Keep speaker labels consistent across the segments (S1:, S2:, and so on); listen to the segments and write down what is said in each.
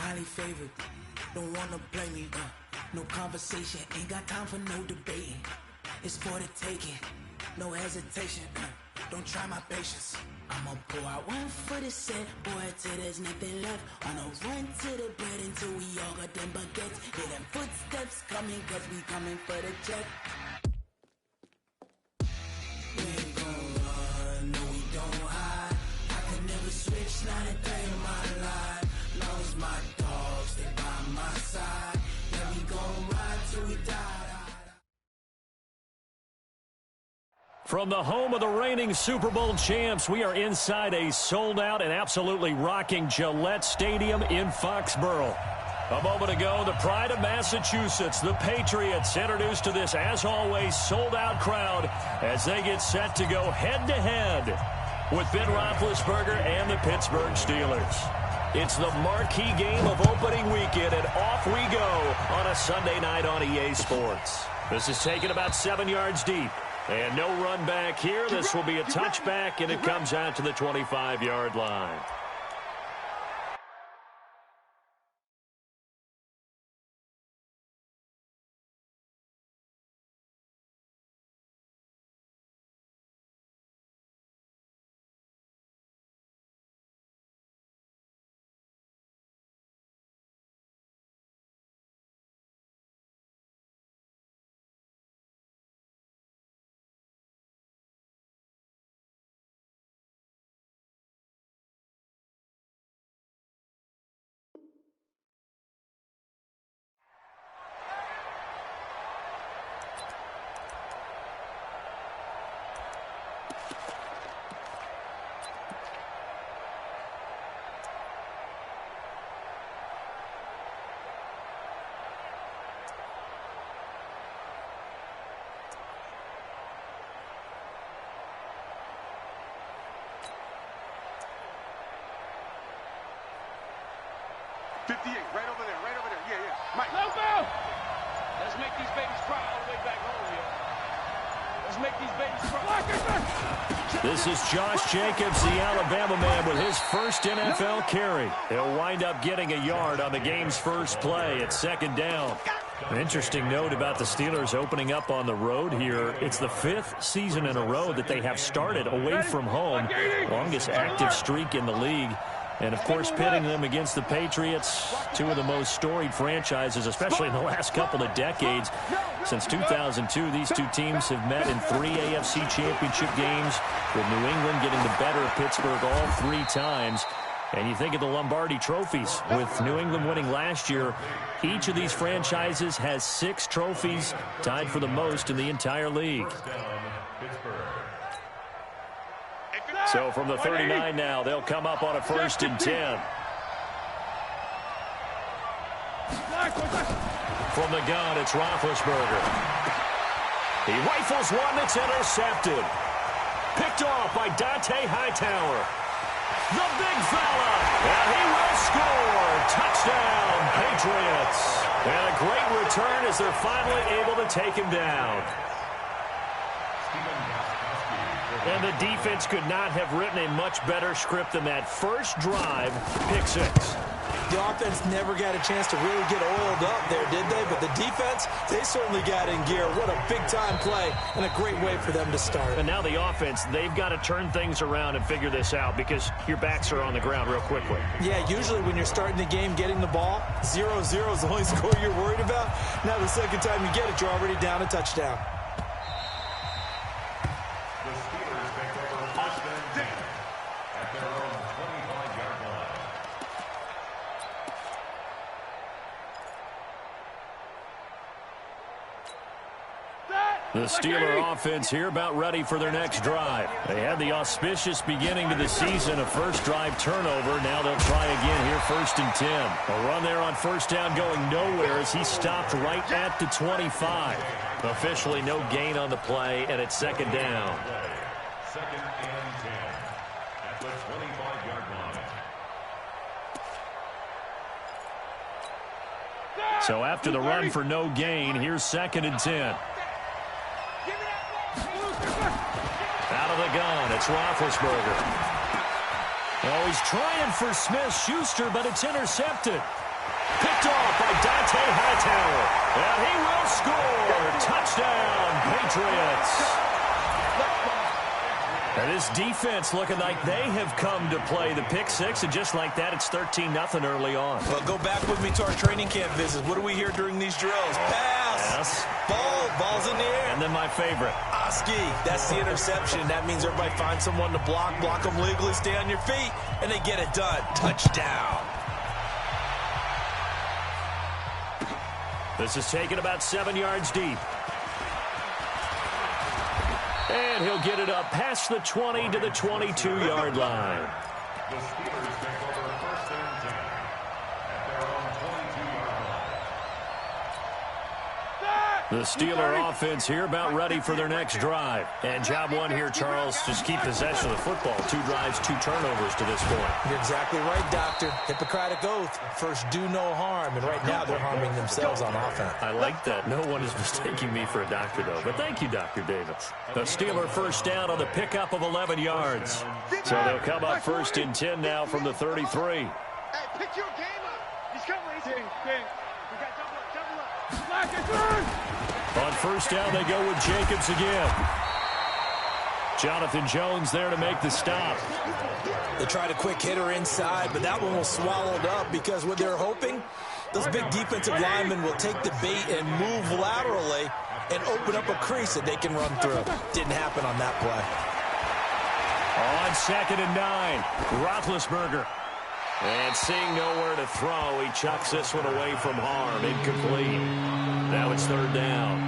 S1: highly favored. Don't wanna play me, no conversation, ain't got time for no debating. It's for the taking, no hesitation, don't try my patience. I'ma pour out one for the set, boy, till there's nothing left. On a run to the bread until we all got them baguettes. Hear them footsteps coming, cause we coming for the check. We ain't gon' run, no we don't hide. I can never switch, not a day in my life. Long as my dogs stay by my side. Yeah, we gon' ride till we die.
S2: From the home of the reigning Super Bowl champs, we are inside a sold-out and absolutely rocking Gillette Stadium in Foxborough. A moment ago, the pride of Massachusetts, the Patriots, introduced to this, as always, sold-out crowd as they get set to go head-to-head with Ben Roethlisberger and the Pittsburgh Steelers. It's the marquee game of opening weekend, and off we go on a Sunday night on EA Sports. This is taken about 7 yards deep. And no run back here. This will be a touchback, and it comes out to the 25-yard line.
S3: Right over there, right over there. Yeah, yeah. Mike.
S4: Let's go! Let's make these babies cry all the way back home here. Let's make these babies cry.
S2: This is Josh Jacobs, the Alabama man, with his first NFL carry. He'll wind up getting a yard on the game's first play at second down. An interesting note about the Steelers opening up on the road here. It's the 5th season in a row that they have started away from home. Longest active streak in the league. And, of course, pitting them against the Patriots, two of the most storied franchises, especially in the last couple of decades. Since 2002, these two teams have met in 3 AFC championship games, with New England getting the better of Pittsburgh all 3 times. And you think of the Lombardi trophies, with New England winning last year. Each of these franchises has 6 trophies, tied for the most in the entire league. So from the 39 now, they'll come up on a 1st and 10. From the gun, it's Roethlisberger. He rifles one that's intercepted. Picked off by Dante Hightower. The big fella, and he will score. Touchdown, Patriots. And a great return as they're finally able to take him down. And the defense could not have written a much better script than that first drive, pick 6.
S5: The offense never got a chance to really get oiled up there, did they? But the defense, they certainly got in gear. What a big-time play and a great way for them to start.
S2: And now the offense, they've got to turn things around and figure this out because your backs are on the ground real quickly.
S5: Yeah, usually when you're starting the game, getting the ball, 0-0 is the only score you're worried about. Now the second time you get it, you're already down a touchdown.
S2: The Steeler offense here about ready for their next drive. They had the auspicious beginning to the season, a first drive turnover. Now they'll try again here, 1st and 10. A run there on 1st down going nowhere as he stopped right at the 25. Officially no gain on the play, and it's 2nd down.
S6: 2nd and 10 at the 25-yard line.
S2: So after the run for no gain, here's 2nd and 10. Out of the gun, it's Roethlisberger. Oh, he's trying for Smith-Schuster, but it's intercepted. Picked off by Dante Hightower. And he will score. Touchdown, Patriots. And this defense looking like they have come to play the pick six, and just like that, it's 13-0 early on.
S5: Well, go back with me to our training camp visits. What do we hear during these drills? Pass.
S2: Yes.
S5: Ball's in the air.
S2: And then my favorite.
S5: Oski, that's the interception. That means everybody finds someone to block them legally, stay on your feet, and they get it done. Touchdown.
S2: This is taken about 7 yards deep. And he'll get it up past the 20 to the 22-yard line.
S6: The Steelers take over 1st and 10 at their own 22-yard line.
S2: The Steeler offense here about ready for their next drive. And job one here, Charles, just keep possession of the football. 2 drives, 2 turnovers to this point.
S5: You're exactly right, Doctor. Hippocratic oath. First, do no harm. And right now, they're harming themselves on offense.
S2: I like that. No one is mistaking me for a doctor, though. But thank you, Dr. Davis. The Steeler first down on the pickup of 11 yards. So they'll come up 1st and 10 now from the 33.
S3: Hey, pick your game up. He's coming. He's in. We got double up. Black is third.
S2: On first down, they go with Jacobs again. Jonathan Jones there to make the stop.
S5: They tried a quick hitter inside, but that one was swallowed up because what they're hoping, those big defensive linemen will take the bait and move laterally and open up a crease that they can run through. Didn't happen on that play.
S2: On 2nd and 9, Roethlisberger. And seeing nowhere to throw, he chucks this one away from harm. Incomplete. Now it's 3rd down.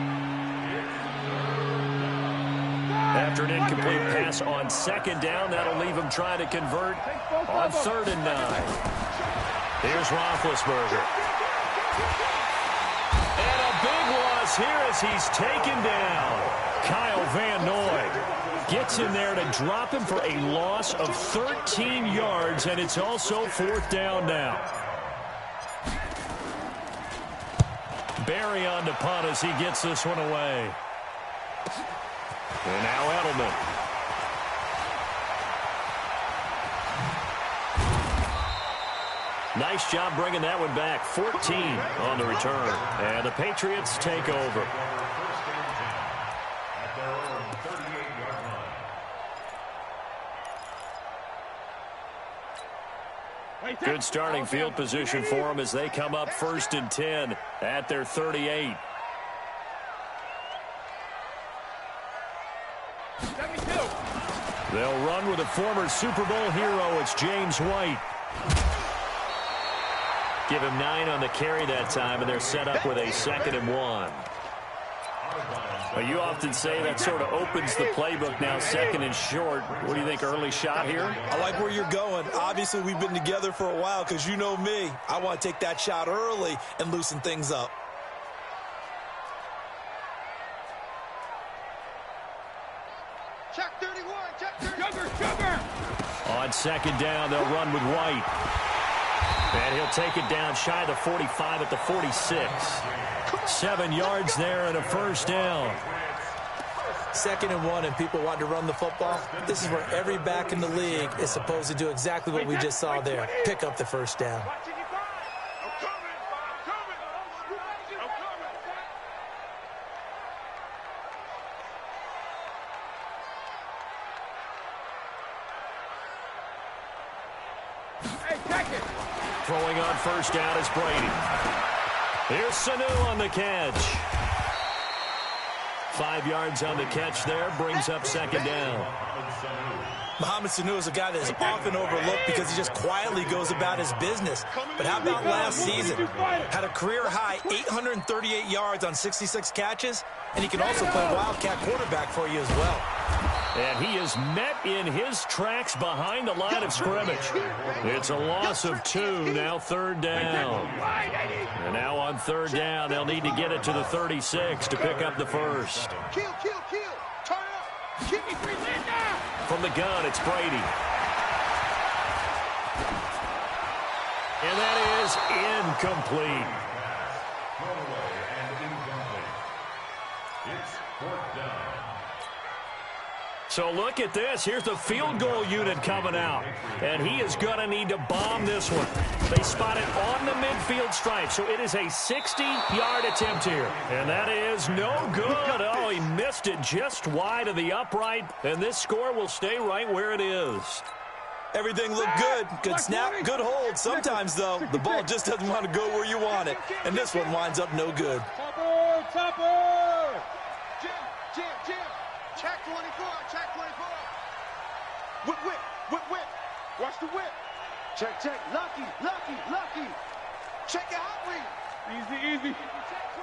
S2: After an incomplete pass on 2nd down, that'll leave him trying to convert on 3rd and 9. Here's Roethlisberger. And a big loss here as he's taken down. Kyle Van Noy gets in there to drop him for a loss of 13 yards, and it's also 4th down now. Barry on to punt as he gets this one away. And now Edelman. Nice job bringing that one back. 14 on the return. And the Patriots take over. Good starting field position for them as they come up 1st and 10 at their 38. They'll run with a former Super Bowl hero. It's James White. Give him 9 on the carry that time, and they're set up with a 2nd and 1. Well, you often say that sort of opens the playbook now, 2nd and short. What do you think, early shot here?
S5: I like where you're going. Obviously, we've been together for a while because you know me. I want to take that shot early and loosen things up.
S3: Check 31. Check 30. Sugar.
S2: On 2nd down, they'll run with White. And he'll take it down shy of the 45 at the 46. 7 yards there and a 1st down.
S5: 2nd and 1 and people want to run the football. This is where every back in the league is supposed to do exactly what we just saw there. Pick up the 1st down.
S2: Throwing on 1st down is Brady. Here's Sanu on the catch. 5 yards on the catch there, brings up 2nd down.
S5: Mohamed Sanu is a guy that is often overlooked because he just quietly goes about his business. But how about last season? Had a career-high 838 yards on 66 catches, and he can also play Wildcat quarterback for you as well.
S2: And he is met in his tracks behind the line of scrimmage. It's a loss of 2, now 3rd down. And now on 3rd down, they'll need to get it to the 36 to pick up the 1st.
S3: Kill. Turn up. Keep me free. Linda.
S2: From the gun, it's Brady. And that is incomplete.
S6: Throwaway and incomplete. It's 4th down.
S2: So look at this. Here's the field goal unit coming out. And he is going to need to bomb this one. They spot it on the midfield stripe. So it is a 60-yard attempt here. And that is no good. Oh, he missed it just wide of the upright. And this score will stay right where it is.
S5: Everything looked good. Good snap, good hold. Sometimes, though, the ball just doesn't want to go where you want it. And this one winds up no good.
S3: Topper! Jim! Check 24, check 24. Whip. Watch the whip. Check. Lucky. Check it out, easy. Check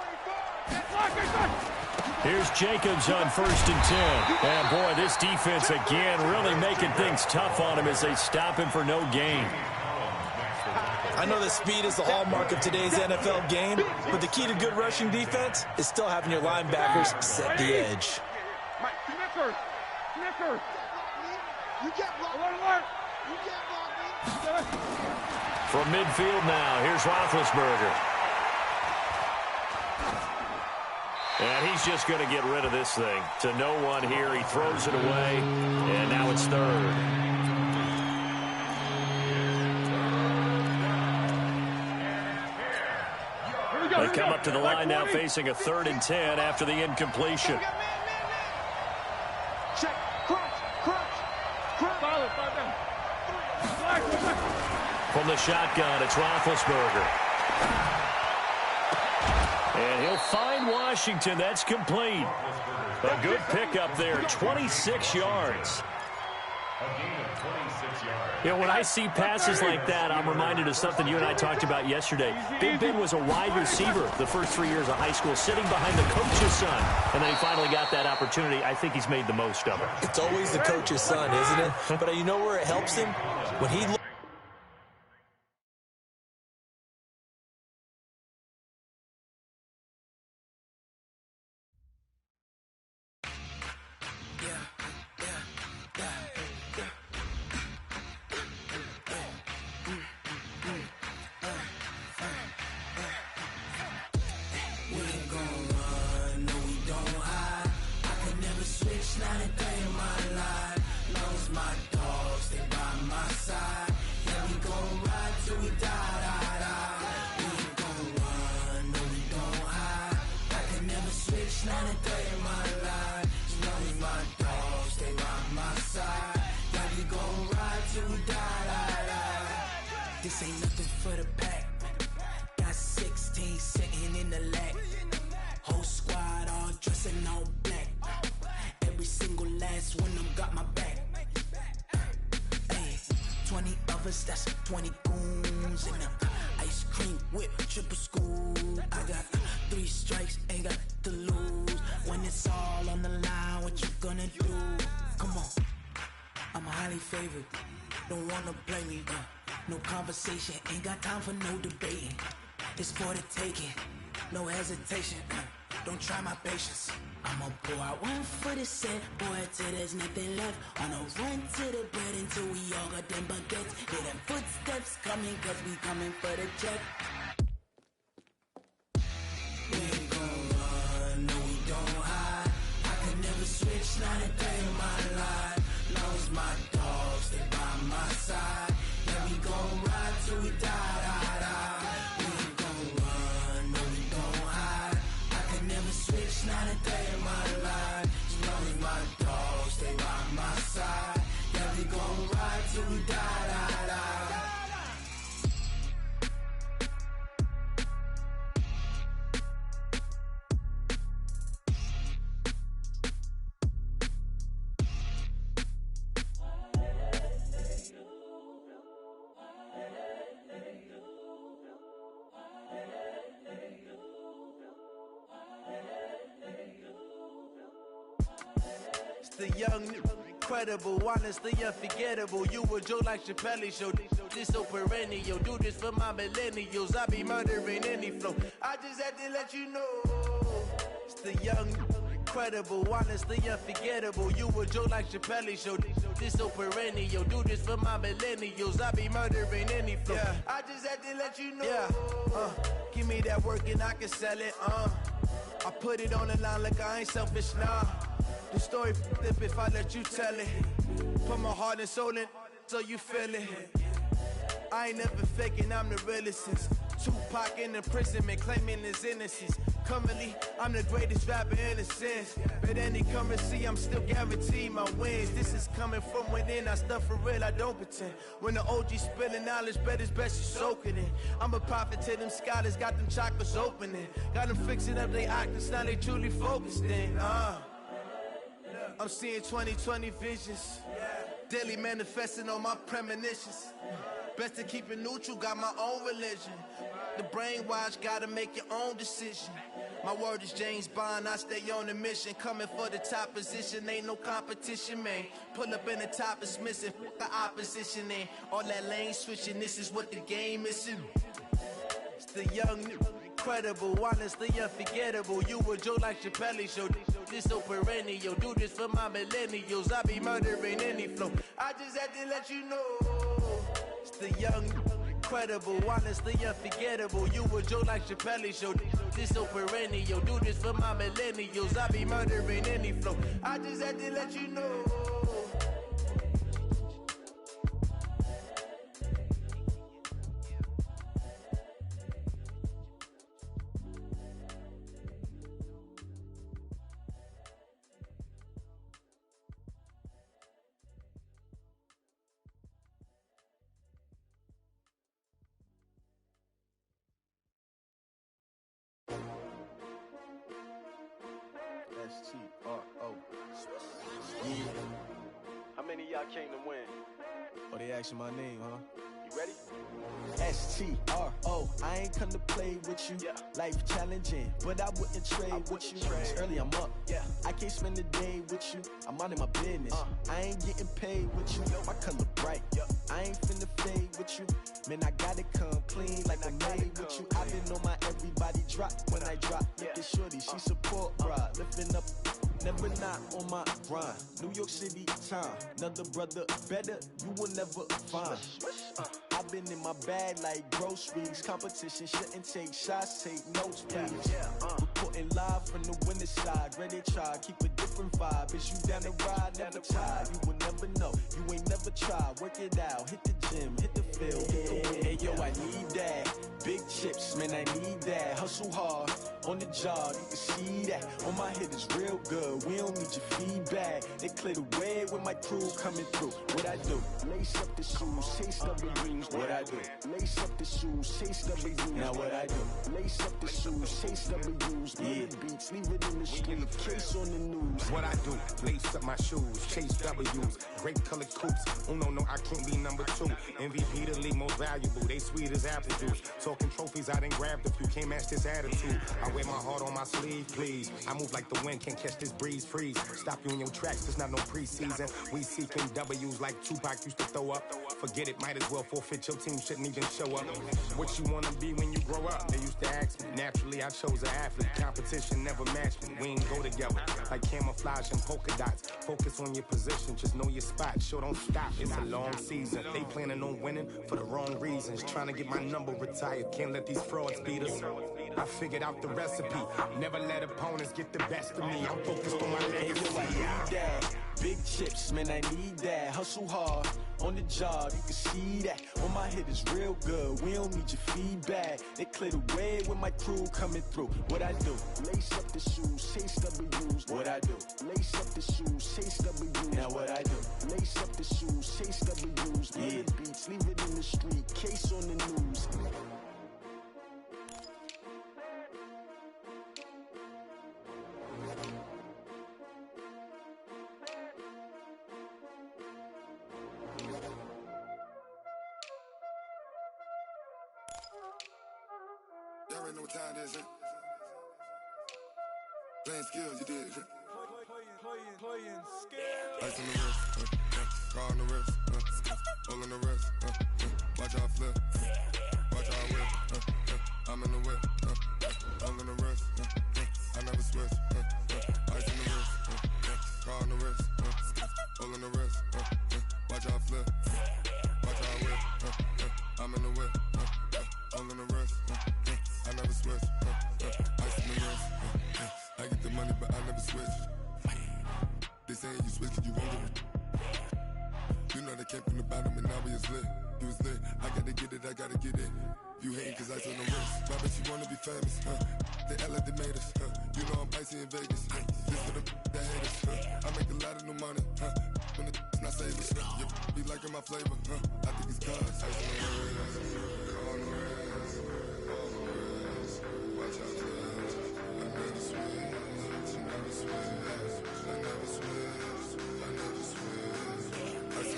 S3: 24.
S2: Here's Jacobs on 1st and 10. And, boy, this defense again really making things tough on him as they stop him for no gain.
S5: I know that speed is the hallmark of today's NFL game, but the key to good rushing defense is still having your linebackers set the edge.
S3: Mike, Snicker. You can't block me.
S2: From midfield now, here's Roethlisberger. And he's just going to get rid of this thing. To no one here, he throws it away, and now it's 3rd. They come up to the line now facing a 3rd and 10 after the incompletion.
S3: Check, crunch.
S2: From the shotgun, it's Roethlisberger. And he'll find Washington. That's complete. A good pickup there, 26 yards. You know, when I see passes like that, I'm reminded of something you and I talked about yesterday. Big Ben was a wide receiver the first 3 years of high school, sitting behind the coach's son. And then he finally got that opportunity. I think he's made the most of it.
S5: It's always the coach's son, isn't it? But you know where it helps him? When he
S1: This ain't nothing for the pack. Got 16 sitting in the lap. Whole squad all dressing all black. Every single last one of them got my back. Hey, 20 of us, that's 20 goons in them. Ice cream whip, triple school. I got 3 strikes, ain't got to lose. When it's all on the line, what you gonna do? Come on, I'm highly favored. Don't wanna play me, no conversation, ain't got time for no debating. It's for the taking, no hesitation. Don't try my patience. I'ma pour out one for the set, boy, till there's nothing left. On a run to the bread until we all got them baguettes. Hear them footsteps coming, cause we coming for the check. We ain't gon' run, no we don't hide. I could never switch, not a day in my life. Long as my dogs, they by my side. Yeah, we gon' ride till we die. We ain't gon' run, no we don't hide. I could never switch, not a day in my life. As long as my dogs, they by my side. Yeah, we gon' ride till we die.
S7: The young, incredible, honestly unforgettable. You a joke like Chappelle Show. This so perennial. Do this for my millennials. I be murdering any flow. I just had to let you know. It's the young, incredible, honestly unforgettable. You a joke like Chappelle Show. This so perennial. Do this for my millennials. I be murdering any flow. Yeah. I just had to let you know. Yeah. Give me that work and I can sell it. I put it on the line like I ain't selfish, nah. The story flip if I let you tell it. Put my heart and soul in so you feel it. I ain't never faking, I'm the realest since Tupac in imprisonment, claiming his innocence. Currently, I'm the greatest rapper in a sense. But any currency, I'm still guaranteed my wins. This is coming from within, I stuff for real, I don't pretend. When the OG spilling knowledge, bet it's best you soak it in. I'm a prophet to them scholars, got them chakras opening. Got them fixing up their octaves, now they truly focused in. I'm seeing 2020 visions. Daily manifesting on my premonitions. Best to keep it neutral, got my own religion. The brainwash, gotta make your own decision. My word is James Bond, I stay on a mission. Coming for the top position, ain't no competition, man. Pull up in the top is missing, the opposition ain't. All that lane switching, this is what the game is. It's the young, incredible, honestly unforgettable. You a Joe like Chappelle show. This so perennial, do this for my millennials. I be murdering any flow. I just had to let you know. It's the young, incredible, honestly unforgettable. You a Joe like Chappelle show. This so perennial, do this for my millennials. I be murdering any flow. I just had to let you know. S-T-R-O. Yeah.
S4: How many of y'all came to win?
S7: Oh, they asking my name, huh?
S4: You ready?
S7: S-T-R-O. I ain't come to play with you.
S4: Yeah.
S7: Life challenging, but I wouldn't trade with you. It's early, I'm up.
S4: Yeah.
S7: I can't spend the day with you. I'm minding my business. I ain't getting paid with you. My color bright. I ain't finna fade with you. Man, I gotta come clean like I'm made with you. I've been on my everybody drop when I drop. Look at shorty, she support ride. Lifting up, never not on my grind. New York City time. Another brother better, you will never find. I've been in my bag like groceries. Competition shouldn't take shots, take notes, please. Reporting live from the winning side. Ready to try, keep a different vibe. Is you down the ride, never tired. You will never know, you ain't never tried. Work it out, hit the gym, hit the field, hit the wind. Hey yo, I need that. Big chips, man, I need that. Hustle hard, on the job, you can see that. On my head is real good, we don't need your feedback. They clear the way with my crew coming through. What I do? Lace up the shoes, chase W's. What I do? Lace up the shoes, chase W's. Now what I do? Lace up the shoes, chase W's. Yeah. Beats, leave it in the street, case on the news.
S8: What I do? Lace up my shoes, chase W's. Great colored coops. Oh no, I can't be number 2. MVP the league most valuable. They sweet as apple juice. Talking trophies, I done grabbed a few. Can't match this attitude. I wear my heart on my sleeve, please. I move like the wind, can't catch this breeze, freeze. Stop you in your tracks, there's not no preseason. We seeking W's like Tupac used to throw up. Forget it, might as well forfeit. Your team shouldn't even show up. What you wanna be when you grow up? They used to ask me. Naturally, I chose an athlete. Competition never matched me. We ain't go together like camouflage and polka dots. Focus on your position, just know your spot. Sure, don't stop. It's a long season. They planning on winning for the wrong reasons. Trying to get my number retired. Can't let these frauds beat us. I figured out the recipe. Never let opponents get the best of me. I'm focused on my legacy.
S7: I need that. Big chips, man, I need that. Hustle hard, on the job, you can see that. On my head is real good, we don't need your feedback. They clear the way with my crew coming through. What I do? Lace up the shoes, chase W's. What I do? Lace up the shoes, chase W's. Now what I do? Lace up the shoes, chase W's. Yeah. Beats, leave it in the street, case on the news.
S9: Y'all already know what time it is, huh? Playing skills, you did, huh?
S3: Playing skills.
S9: Ice on the wrist, car on the wrist, hole in the wrist, watch out flip, watch out whip, I'm in the whip, hole in the wrist, I never switch, ice in the wrist, car on the wrist, hole in the wrist, watch out flip, watch out whip, I'm in the whip, hole in the wrist, I never switch, ice in the wrist, I get the money but I never switch. saying you switch, you won't get it. You know they came from the bottom and now we is lit. You was lit, I gotta get it, I gotta get it. You hating cause I on the wrist. Why bet you wanna be famous, huh? They act like they made us, huh? You know I'm icy in Vegas, This for the that hate us, huh? I make a lot of new money, huh? When the not saving, you be liking my flavor, huh? I think it's cause ice on the wrist, on the wrist, on the wrist. Watch out, cuz I never switch, never switch, I never switch, I never switch. Ice on the wrist,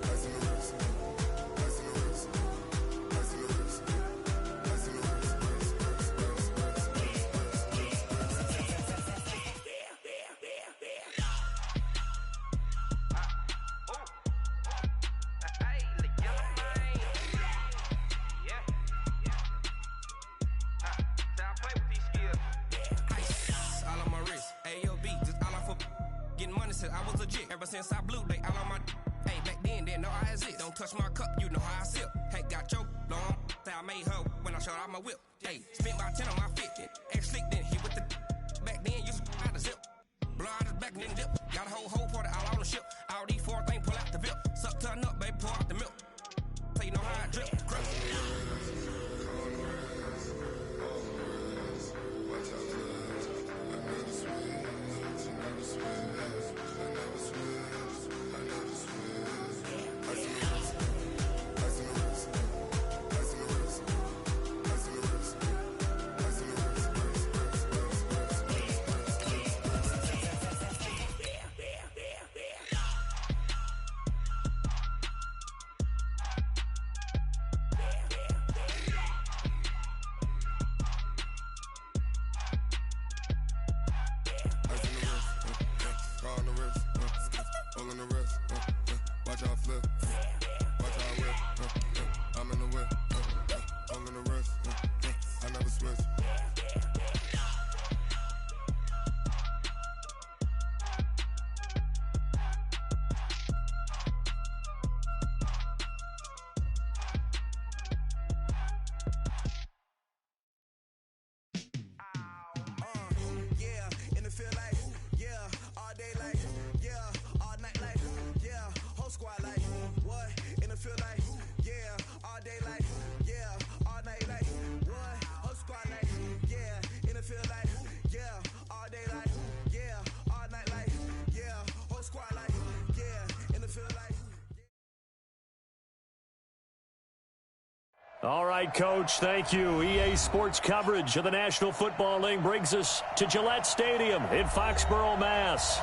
S9: ice on the wrist, ice on the wrist, ice on the wrist, ice on the wrist,
S10: all on my wrist, AOB, just all off of getting money since I was legit. Ever since I blew, they all on my hey, back then, didn't know I exist. Don't touch my cup, you know how I sip. Hey, got your long, say I made her when I showed out my whip. Hey, spent my 10 on my fit, ex-slick, then hit with the back then, used to out the zip. Blow out his back and then dip. Got a whole party all on the ship. All these 4 things, pull out the VIP. Suck to a nut, baby, pour out the milk. So you know how I drip. Crap.
S9: Watch out flip, watch out whip, I'm in the whip, all in the wrist, I never switch.
S7: Yeah, in the field like, yeah, all day like, yeah, all night like, yeah, whole squad like, what? In the field like, yeah, all day like, yeah, all night like, what? Whole squad like, yeah, in the field like, yeah, all day like, yeah, all night like, yeah, whole squad like, yeah, in the field like.
S2: All right, Coach, thank you. EA Sports coverage of the National Football League brings us to Gillette Stadium in Foxborough, Mass.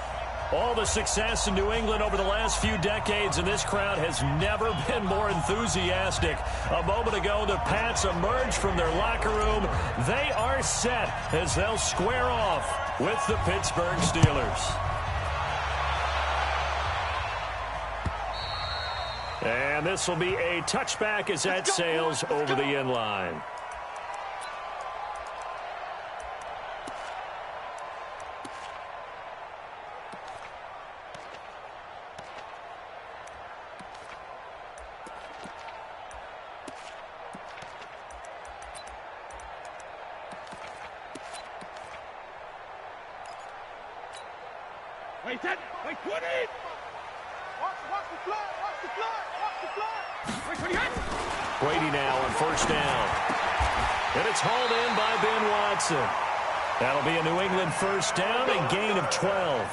S2: All the success in New England over the last few decades, and this crowd has never been more enthusiastic. A moment ago, the Pats emerged from their locker room. They are set as they'll square off with the Pittsburgh Steelers. And this will be a touchback as that sails over the end line.
S3: Wait, that, wait, 20! Watch the flag, watch the flag, watch the flag! Wait, 28!
S2: Brady now on first down. And it's hauled in by Ben Watson. That'll be a New England first down and gain of 12.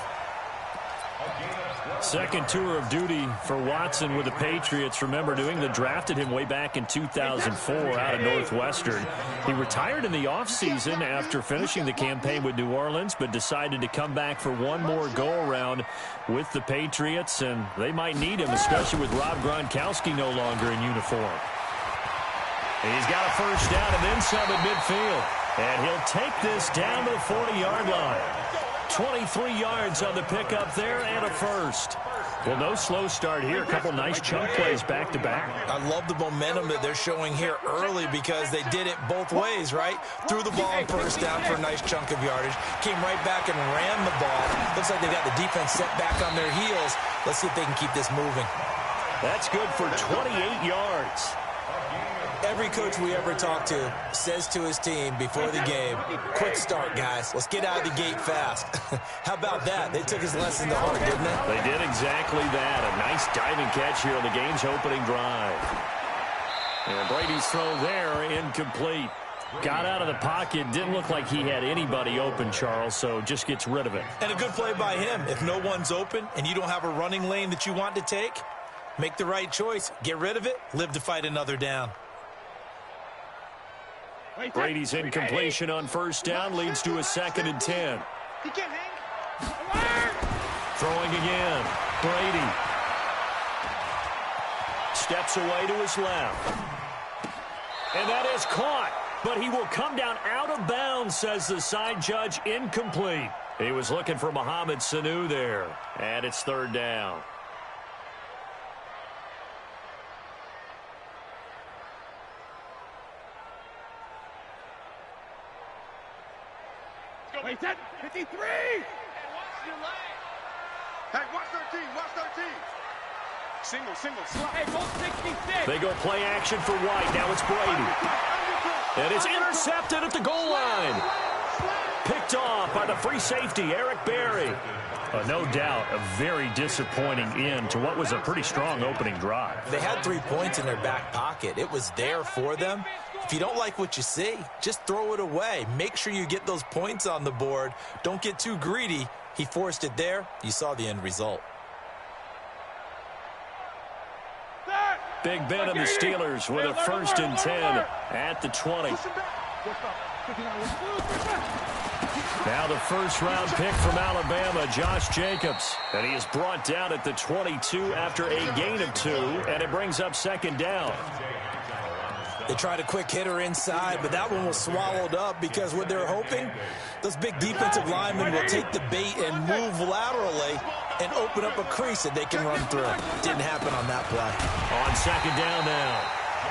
S2: Second tour of duty for Watson with the Patriots. Remember, New England drafted him way back in 2004 out of Northwestern. He retired in the offseason after finishing the campaign with New Orleans, but decided to come back for one more go-around with the Patriots, and they might need him, especially with Rob Gronkowski no longer in uniform. And he's got a first down and then some at midfield. And he'll take this down to the 40-yard line. 23 yards on the pickup there and a first. Well, no slow start here. A couple nice chunk plays back-to-back.
S5: I love the momentum that they're showing here early because they did it both ways, right? Threw the ball on first down for a nice chunk of yardage. Came right back and ran the ball. Looks like they got the defense set back on their heels. Let's see if they can keep this moving.
S2: That's good for 28 yards.
S5: Every coach we ever talk to says to his team before the game, quick start, guys. Let's get out of the gate fast. How about that? They took his lesson to heart, didn't they?
S2: They did exactly that. A nice diving catch here on the game's opening drive. And Brady's throw there, incomplete. Got out of the pocket. Didn't look like he had anybody open, Charles, so just gets rid of it.
S5: And a good play by him. If no one's open and you don't have a running lane that you want to take, make the right choice. Get rid of it. Live to fight another down.
S2: Brady's incompletion on first down leads to a 2nd and 10.
S3: He can't hang.
S2: Throwing again. Brady steps away to his left. And that is caught. But he will come down out of bounds, says the side judge. Incomplete. He was looking for Mohamed Sanu there. And it's 3rd down.
S3: Wait, 10, 53! Hey, watch 13, watch 13. Single, slide. Hey, go 66.
S2: They go play action for White. Now it's Brady. And it's intercepted at the goal line. Picked off by the free safety, Eric Berry. No doubt a very disappointing end to what was a pretty strong opening drive.
S5: They had 3 points in their back pocket. It was there for them. If you don't like what you see, just throw it away. Make sure you get those points on the board. Don't get too greedy. He forced it there. You saw the end result.
S2: Big Ben and the Steelers with a 1st and 10 at the 20. Now the first-round pick from Alabama, Josh Jacobs. And he is brought down at the 22 after a gain of 2, and it brings up 2nd down.
S5: They tried a quick hitter inside, but that one was swallowed up because what they're hoping, those big defensive linemen will take the bait and move laterally and open up a crease that they can run through. Didn't happen on that play.
S2: On 2nd down now,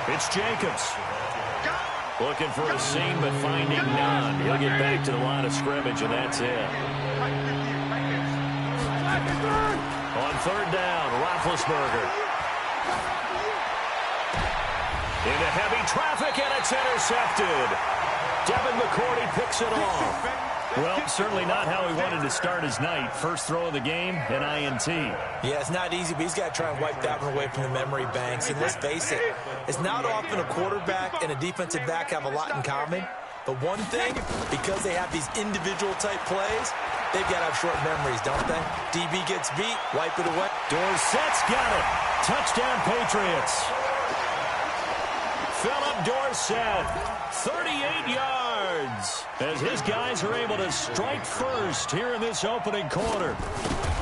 S2: it's Jacobs. Looking for a seam, but finding none. He'll get back to the line of scrimmage, and that's it. On 3rd down, Roethlisberger. Into heavy traffic, and it's intercepted. Devin McCourty picks it off. Well, certainly not how he wanted to start his night. First throw of the game, an INT.
S5: Yeah, it's not easy, but he's got to try and wipe that one away from the memory banks. And let's face it, it's not often a quarterback and a defensive back have a lot in common. But one thing, because they have these individual type plays, they've got to have short memories, don't they? DB gets beat, wipe it away.
S2: Dorsett's got it. Touchdown, Patriots. Philip Dorsett, 38 yards, as his guys are able to strike first here in this opening quarter.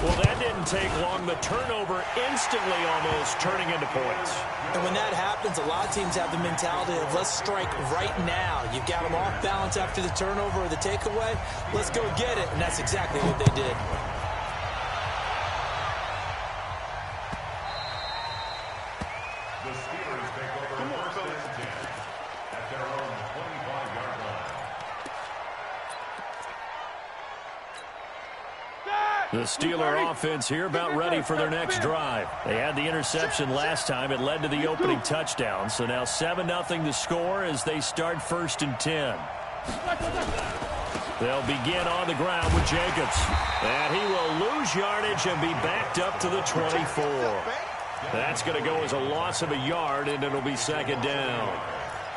S2: Well, that didn't take long. The turnover instantly almost turning into points.
S5: And when that happens, a lot of teams have the mentality of let's strike right now. You've got them off balance after the turnover or the takeaway. Let's go get it, and that's exactly what they did.
S2: The Steeler offense here about ready for their next drive. They had the interception last time. It led to the opening touchdown. So now 7-0 the score as they start 1st and 10. They'll begin on the ground with Jacobs. And he will lose yardage and be backed up to the 24. That's going to go as a loss of a yard, and it'll be 2nd down.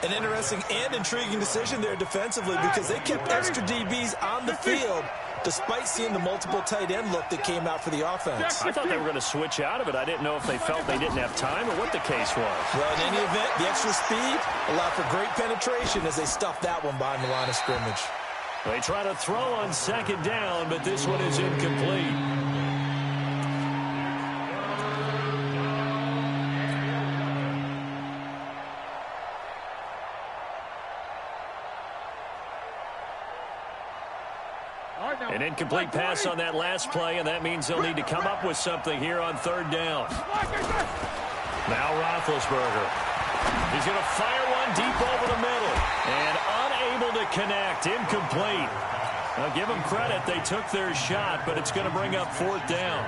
S5: An interesting and intriguing decision there defensively because they kept extra DBs on the field despite seeing the multiple tight end look that came out for the offense.
S2: I thought they were going to switch out of it. I didn't know if they felt they didn't have time or what the case was.
S5: Well, in any event, the extra speed allowed for great penetration as they stuffed that one behind the line of scrimmage.
S2: They try to throw on 2nd down, but this one is incomplete. An incomplete pass on that last play, and that means they'll need to come up with something here on 3rd down. Now Roethlisberger. He's going to fire one deep over the middle, and unable to connect, incomplete. Now give them credit, they took their shot, but it's going to bring up 4th down.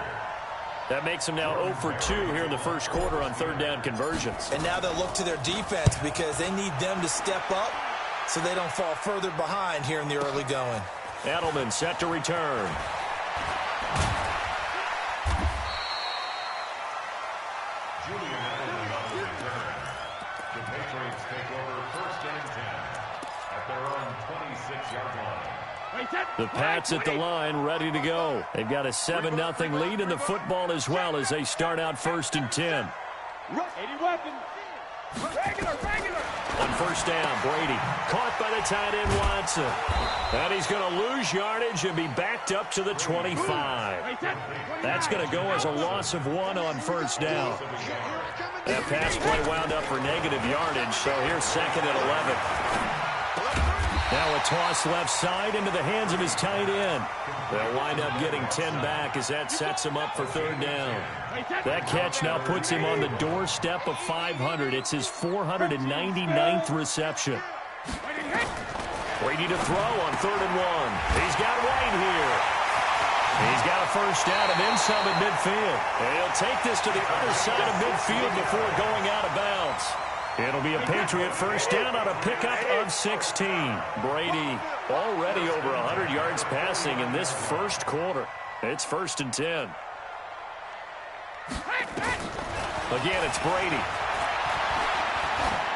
S2: That makes them now 0 for 2 here in the first quarter on third down conversions.
S5: And now they'll look to their defense because they need them to step up so they don't fall further behind here in the early going.
S2: Edelman set to return.
S6: Julian Edelman on the return. The Patriots take over first and 10 at their own 26-yard line.
S2: The Pats at the line, ready to go. They've got a 7-0 lead in the football as well as they start out first and 10.
S3: 80 weapons. Regular.
S2: On first down, Brady caught by the tight end Watson. And he's going to lose yardage and be backed up to the 25. That's going to go as a loss of 1 on first down. That pass play wound up for negative yardage, so here's second and 11. Now a toss left side into the hands of his tight end. They'll wind up getting 10 back as that sets him up for third down. That catch now puts him on the doorstep of 500. It's his 499th reception. Brady to throw on third and 1. He's got White here. He's got a first down and then some at midfield. And he'll take this to the other side of midfield before going out of bounds. It'll be a Patriot first down on a pickup of 16. Brady already over 100 yards passing in this first quarter. It's first and 10. Again, it's Brady.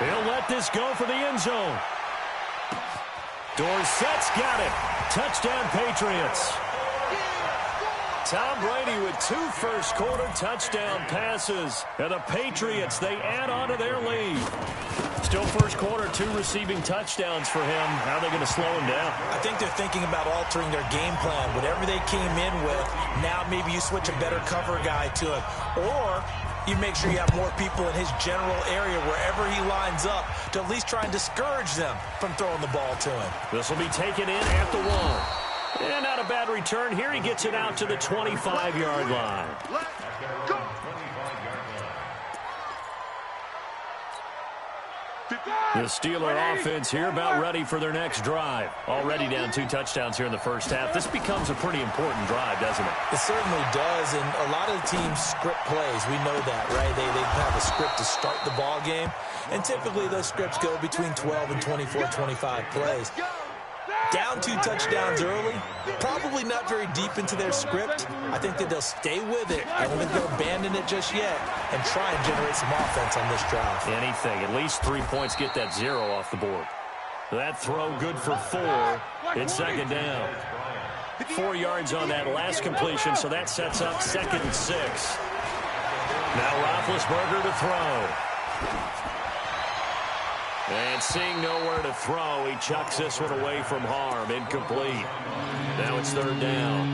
S2: He'll let this go for the end zone. Dorsett's got it. Touchdown, Patriots. Tom Brady with 2 first-quarter touchdown passes. And the Patriots, they add on to their lead. Still first quarter, 2 receiving touchdowns for him. How are they going to slow him down?
S5: I think they're thinking about altering their game plan. Whatever they came in with, now maybe you switch a better cover guy to him. Or you make sure you have more people in his general area wherever he lines up to at least try and discourage them from throwing the ball to him.
S2: This will be taken in at the 1. And not a bad return. Here he gets it out to the 25-yard line. The Steeler offense here about ready for their next drive. Already down 2 touchdowns here in the first half. This becomes a pretty important drive, doesn't it?
S5: It certainly does, and a lot of the teams script plays. We know that, right? They have a script to start the ball game, and typically those scripts go between 12 and 24, 25 plays. Down 2 touchdowns early, probably not very deep into their script. I think that they'll stay with it. I don't think they'll abandon it just yet and try and generate some offense on this drive.
S2: Anything. At least 3 points, get that 0 off the board. That throw good for 4. It's second down. 4 yards on that last completion, so that sets up second and 6. Now Roethlisberger to throw. And seeing nowhere to throw, he chucks this one away from harm. Incomplete. Now it's third down.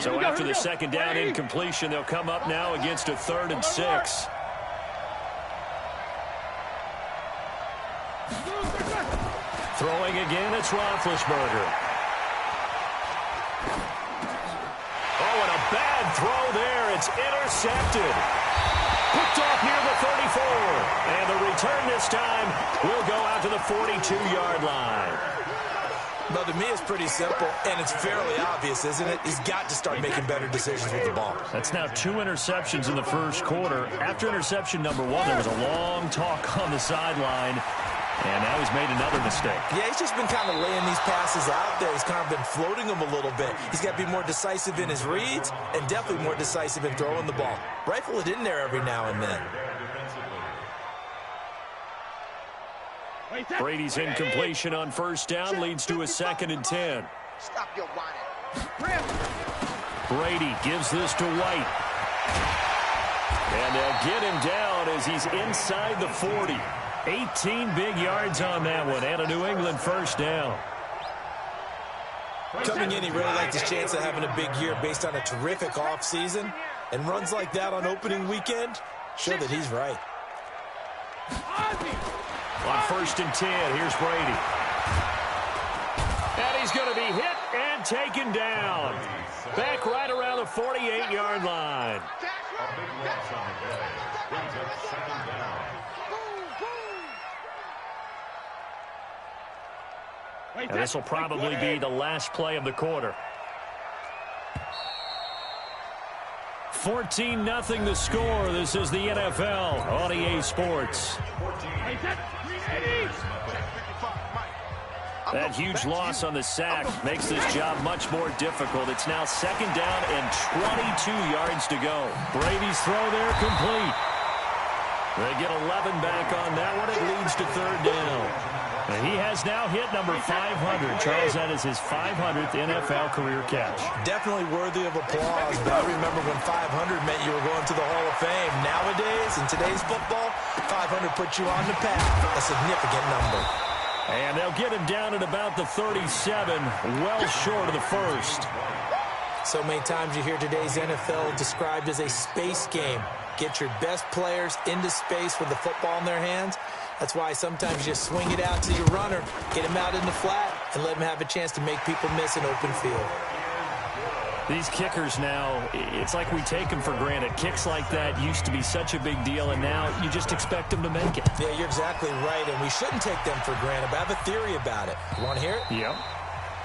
S2: So after the second down incompletion, they'll come up now against a 3rd and 6. Throwing again, it's Roethlisberger. Oh, and a bad throw there. It's intercepted. Picked off near the 34. And the return this time will go out to the 42-yard line.
S5: But to me, it's pretty simple, and it's fairly obvious, isn't it? He's got to start making better decisions with the ball.
S2: That's now 2 interceptions in the first quarter. After interception number 1, there was a long talk on the sideline. And now he's made another mistake.
S5: Yeah, he's just been kind of laying these passes out there. He's kind of been floating them a little bit. He's got to be more decisive in his reads and definitely more decisive in throwing the ball. Rifle it in there every now and then.
S2: Brady's incompletion on first down leads to a 2nd and 10.
S3: Stop your whining.
S2: Brady gives this to White. And they'll get him down as he's inside the 40. 18 big yards on that one, and a New England first down.
S5: Coming in, he really liked his chance of having a big year based on a terrific offseason. And runs like that on opening weekend show that he's right.
S2: On 1st and 10, here's Brady. And he's going to be hit and taken down. Back right around the 48-yard line.
S6: A big loss on the play. Brings up 2nd down.
S2: And this will probably be the last play of the quarter. 14-0 the score. This is the NFL on EA Sports. That huge loss on the sack makes this job much more difficult. It's now 2nd down and 22 yards to go. Brady's throw there complete. They get 11 back on that one. It leads to 3rd down. And he has now hit number 500. Charles, that is his 500th NFL career catch. Definitely worthy of applause, but I remember when 500 meant you were going to the Hall of Fame. Nowadays, in today's football, 500 puts you on the path, a significant number. And they'll get him down at about the 37, well short of the first. So many times you hear today's NFL described as a space game. Get your best players into space with the football in their hands. That's why sometimes you just swing it out to your runner, get him out in the flat, and let him have a chance to make people miss an open field. These kickers now, it's like we take them for granted. Kicks like that used to be such a big deal, and now you just expect them to make it. Yeah, you're exactly right, and we shouldn't take them for granted, but I have a theory about it. You want to hear it? Yep.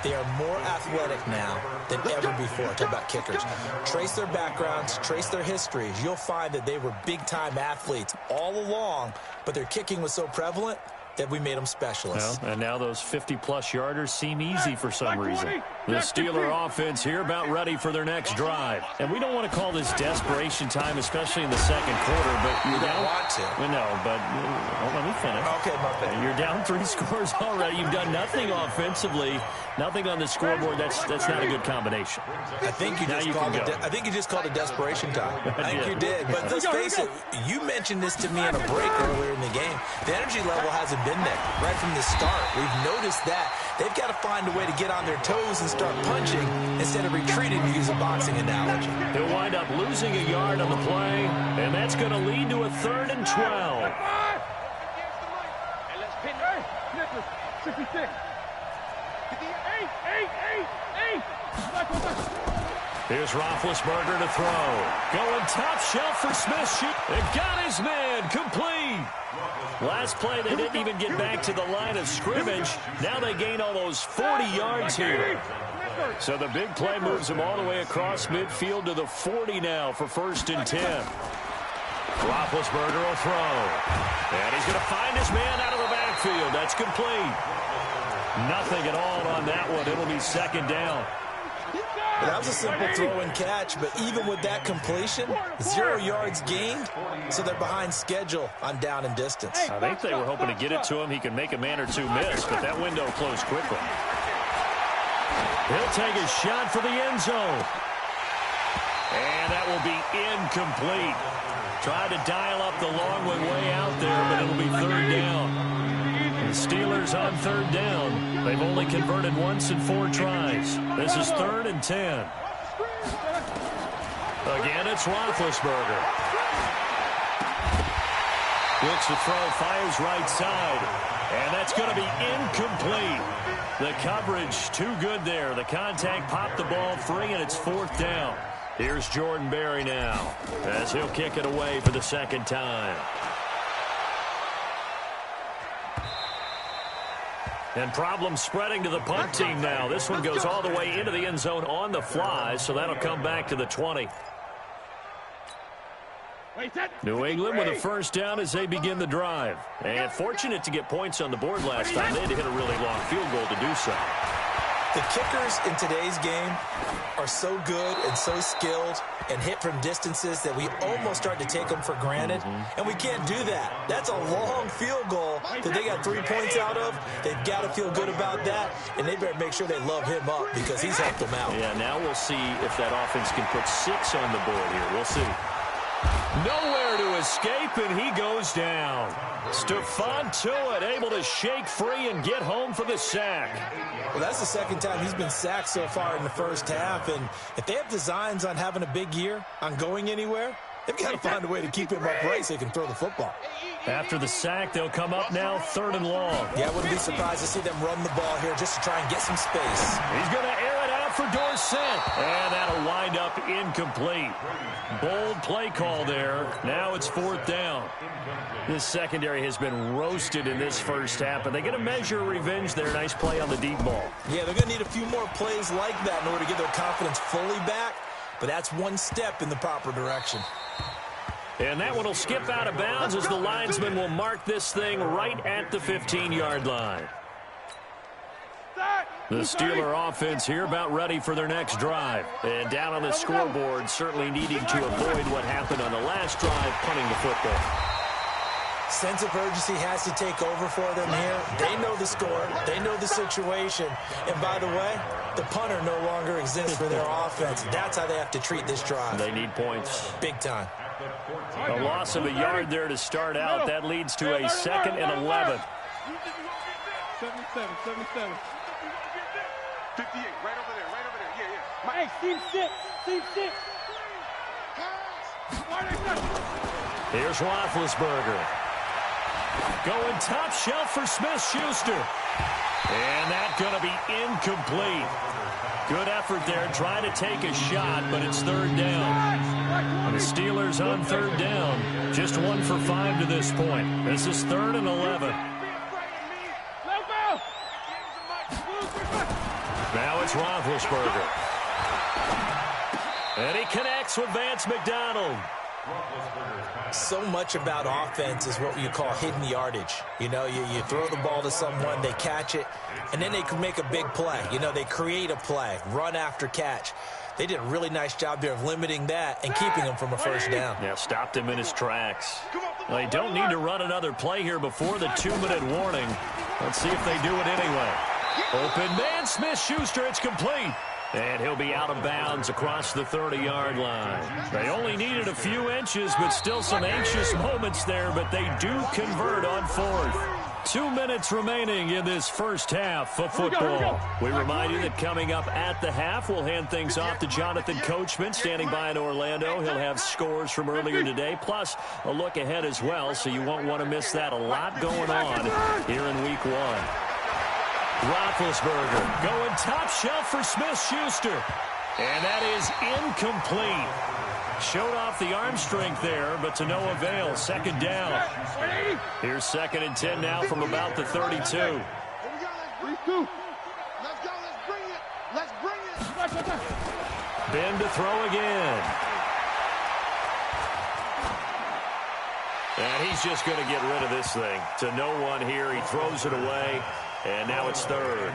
S2: They are more athletic now than ever before. Talk about kickers. Trace their backgrounds, trace their histories. You'll find that they were big-time athletes all along, but their kicking was so prevalent that we made them specialists. Well, and now those 50-plus yarders seem easy for some reason. The Steeler offense here about ready for their next drive. And we don't want to call this desperation time, especially in the second quarter, but you don't want to. No, but let me finish. Okay, my bad. You're down 3 scores already. You've done nothing offensively, nothing on the scoreboard. That's not a good combination. I think you just called it desperation time. I think you did. But let's face it, you mentioned this to me in a break earlier in the game. The energy level hasn't been there right from the start. We've noticed that. They've got to find a way to get on their toes and start punching instead of retreating, to use a boxing analogy. He'll wind up losing a yard on the play, and that's going to lead to a 3rd and 12. Here's Roethlisberger to throw. Going top shelf for Smith. It got his man complete. Last play, they didn't even get back to the line of scrimmage. Now they gain almost 40 yards here. So the big play moves them all the way across midfield to the 40 now for 1st and 10. Roethlisberger will throw. And he's going to find his man out of the backfield. That's complete. Nothing at all on that one. It'll be 2nd down. Well, that was a simple throw and catch, but even with that completion, 0 yards gained, so they're behind schedule on down and distance. I think they were hoping to get it to him. He could make a man or two miss, but that window closed quickly. He'll take a shot for the end zone. And that will be incomplete. Tried to dial up the long one way out there, but it'll be 3rd down. The Steelers on 3rd down. They've only converted once in 4 tries. This is 3rd and 10. Again, it's Roethlisberger. Looks to throw, fires right side. And that's going to be incomplete. The coverage too good there. The contact popped the ball free, and it's 4th down. Here's Jordan Berry now as he'll kick it away for the 2nd time. And problems spreading to the punt team now. This one goes all the way into the end zone on the fly, so that'll come back to the 20. New England with a 1st down as they begin the drive. And fortunate to get points on the board last time. They had to hit a really long field goal to do so. The kickers in today's game are so good and so skilled and hit from distances that we almost start to take them for granted. And we can't do that. That's a long field goal that they got 3 points out of. They've got to feel good about that, and they better make sure they love him up because he's helped them out. Yeah, now we'll see if that offense can put 6 on the board here. We'll see. Nowhere to escape, and he goes down. Stephon Tuitt able to shake free and get home for the sack. Well, that's the 2nd time he's been sacked so far in the 1st half, and if they have designs on having a big year, on going anywhere, they've got to find a way to keep him upright so he can throw the football. After the sack, they'll come up now 3rd and long. Yeah, I wouldn't be surprised to see them run the ball here just to try and get some space. He's going to air it out out for Dorsett. And that'll wind up incomplete. Bold play call there. Now it's 4th down. This secondary has been roasted in this first half, but they get a measure of revenge there. Nice play on the deep ball.
S5: Yeah, they're going to need a few more plays like that in order to get their confidence fully back, but that's one step in the proper direction.
S2: And that one will skip out of bounds as the linesman will mark this thing right at the 15-yard line. The Steeler offense here about ready for their next drive. And down on the scoreboard, certainly needing to avoid what happened on the last drive, punting the football.
S5: Sense of urgency has to take over for them here. They know the score. They know the situation. And by the way, the punter no longer exists for their offense. That's how they have to treat this drive.
S2: They need points.
S5: Big time.
S2: A loss of a yard there to start out. That leads to a 2nd and 11.
S3: 77. 58, right over there. Yeah. Hey, Team 6.
S2: Here's Roethlisberger. Going top shelf for Smith-Schuster. And that's going to be incomplete. Good effort there, trying to take a shot, but it's 3rd down. The Steelers on 3rd down. Just 1 for 5 to this point. This is 3rd and 11. Now it's Roethlisberger. And he connects with Vance McDonald.
S5: So much about offense is what you call hidden yardage. You know, you throw the ball to someone, they catch it, and then they can make a big play. You know, they create a play, run after catch. They did a really nice job there of limiting that and keeping him from a 1st down.
S2: Yeah, stopped him in his tracks. Well, they don't need to run another play here before the 2-minute warning. Let's see if they do it anyway. Open man, Smith-Schuster, it's complete. And he'll be out of bounds across the 30-yard line. They only needed a few inches, but still some anxious moments there, but they do convert on 4th. 2 minutes remaining in this first half of football. We remind you that coming up at the half, we'll hand things off to Jonathan Coachman, standing by in Orlando. He'll have scores from earlier today, plus a look ahead as well, so you won't want to miss that. A lot going on here in Week 1. Roethlisberger going top shelf for Smith-Schuster. And that is incomplete. Showed off the arm strength there, but to no avail. 2nd down. Here's 2nd and 10 now from about the 32.
S3: Let's go. Let's bring it.
S2: Ben to throw again. And he's just going to get rid of this thing. To no one here. He throws it away. And now it's 3rd.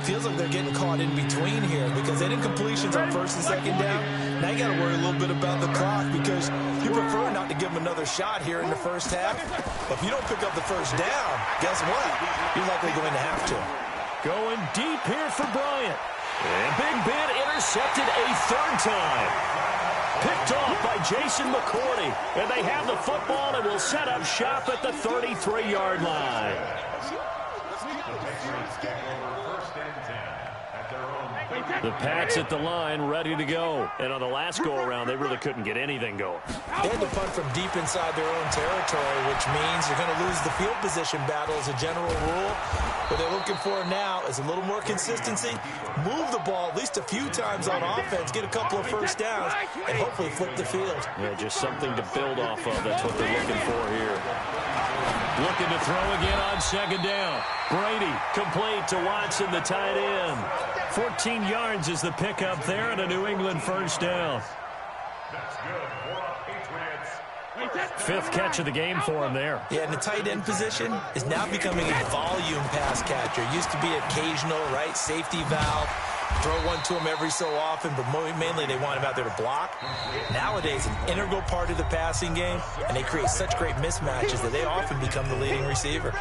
S5: Feels like they're getting caught in between here because they did completions on 1st and 2nd down. Now you got to worry a little bit about the clock because you prefer not to give them another shot here in the 1st half. But if you don't pick up the 1st down, guess what? You're likely going to have to.
S2: Going deep here for Bryant. And Big Ben intercepted a 3rd time. Picked off by Jason McCourty. And they have the football and will set up shop at the 33-yard line. The Pats at the line, ready to go. And on the last go-around, they really couldn't get anything going.
S5: They had to punt from deep inside their own territory, which means you're going to lose the field position battle as a general rule. What they're looking for now is a little more consistency, move the ball at least a few times on offense, get a couple of 1st downs, and hopefully flip the field.
S2: Yeah, just something to build off of. That's what they're looking for here. Looking to throw again on 2nd down. Brady complete to Watson, the tight end. 14 yards is the pickup there and a New England 1st down. 5th catch of the game for him there.
S5: Yeah, and the tight end position is now becoming a volume pass catcher. Used to be occasional, right, safety valve. Throw one to him every so often, but mainly they want him out there to block. Nowadays, an integral part of the passing game, and they create such great mismatches that they often become the leading receiver.